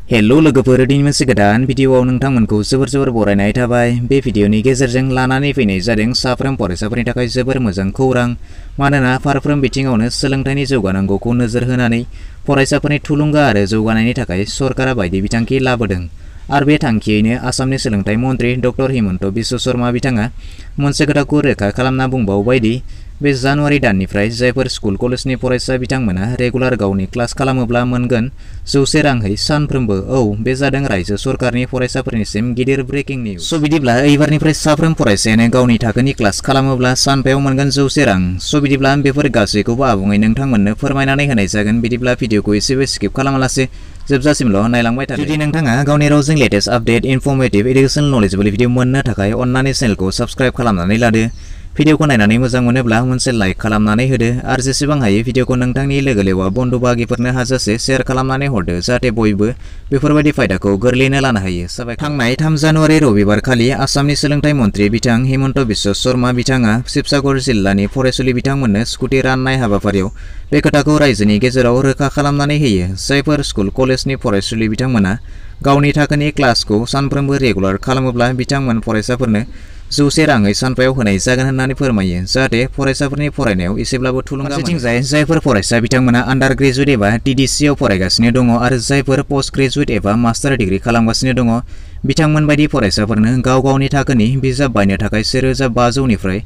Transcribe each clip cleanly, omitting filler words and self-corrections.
Hello लोगोफोर दिनै मोनसे गोदान भिडिअआव नोंथांमोनखौ जोबोर बरायनाय थाबाय। बे भिडिअनि गेजेरजों लानानै फैनाय जादों साफ्रोम फरायसाफोरनि थाखाय जोबोर मोजां खौरां। मानोना फारफ्रोम बिथिङावनो सोलोंथाइनि जौगानांगौखौ नोजोर होनानै फरायसाफोरनि थुलुंगा आरो जौगानायनि थाखाय सरकारा बायदि बिथांखि लाबोदों। आरो बे थांखियैनो आसामनि सोलोंथाइ मन्त्रि डक्टर हिमन्त बिश्व शर्मा बिथाङा मोनसे खोथाखौ रोखा खालामना बुंबावबाय दि बे जानुवारि दाननिफ्राय जायफोर स्कुल कलेजनि फरायसा बिथांमोना रेगुलार गावनि क्लास खालामोब्ला मोनगोन 100 राङै सानफ्रोमबो। औ, बे जादों रायजो सरकारनि फरायसाफोरनिसिम गिदिर ब्रेकिं निउज। स' बिदिब्ला एबारनिफ्राय साफ्रोम फरायसायानो गावनि थाखोनि क्लास खालामोब्ला सानफायाव मोनगोन 100 रां। स' बिदिब्ला बेफोर गासैखौबो आबुङै नोंथांमोननो फोरमायनानै होनाय जागोन। बिदिब्ला भिडिअखौ एसेबो स्किप खालामालासे जोबजासिमल' नायलांबाय था। जुदि नोंथाङा गावनि रावजों latest update, informative, educational, knowledgeable video मोननो थाखाय अन्नानै चेनेलखौ साबस्क्राइब खालामनानै लादो। भिडिअखौ नायनानै मोजां मोनोब्ला मोनसे लाइक खालामनानै होदो आरो जेसेबां हायो भिडिअखौ नोंथांनि लोगो लेवा बन्धु बाहागिफोरनो हाजासे शेयार खालामनानै हरदो जाहाथे बयबो बेफोरबायदि फायदाखौ गोरलैयैनो लानो हायो। थांनाय 3 जानुवारि रबिबार खालि आसामनि सोलोंथाइ मन्त्रि बिथां हिमन्त बिश्व शर्मा बिथाङा शिबसागर जिल्लानि फरायसुलि बिथांमोननो स्कुटि राननाय हाबाफारियाव बे खोथाखौ रायजोनि गेजेराव रोखा खालामनानै होयो। जायफोर स्कुल कलेजनि फरायसुलि बिथांमोना गावनि थाखोनि क्लासखौ सानफ्रोमबो रेगुलार खालामोब्ला बिथांमोन फरायसाफोरनो 100 राङै सानफायाव होनाय जागोन होननानै फोरमायो, जाहाथे फरायसाफोरनि फरायनायाव एसेब्लाबो थुलुंगा मोनो। जायफोर फरायसा बिथांमोना आन्डार ग्रेजुवेट एबा TDC आव फरायगासिनो दङ आरो जायफोर पोस्ट ग्रेजुवेट एबा मास्टार डिग्री खालामगासिनो दङ बिथांमोन बायदि फरायसाफोरनो गावनि थाखोनि बिजाब बायनो थाखाय 1500 निफ्राय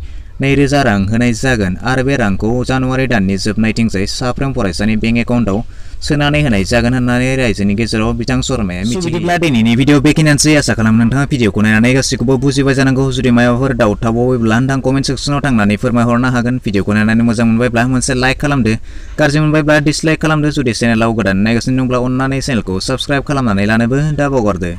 2000 रां होनाय जागोन आरो बे रांखौ जानुवारि दाननि जोबनायथिंजाय साफ्रोम फरायसानि बेंक एकाउन्टआव सोनानै होनाय जागोन होननानै रायजोनि गेजेराव बिथां शर्माया मिथियो। बिदिब्ला दिनैनि भिडिअ बेखिनियानोसै। आसा खालामो नोंथाङा भिडिअखौ नायनानै गासैखौबो बुजिबाय जानांगौ। जुदि माबाफोर डाउट थाबावोब्ला नोंथां कमेन्ट सेक्सनाव थांनानै फोरमायहरनो हागोन। भिडिअखौ नायनानै मोजां मोनबायब्ला मोनसे लाइक खालामदो, गाज्रि मोनबायब्ला डिसलाइक खालामदो। जुदि चेनेलाव गोदान नायगासिनो दंब्ला अन्नानै चेनेलखौ साबस्क्राइब खालामनानै लानोबो दाबावगारदो।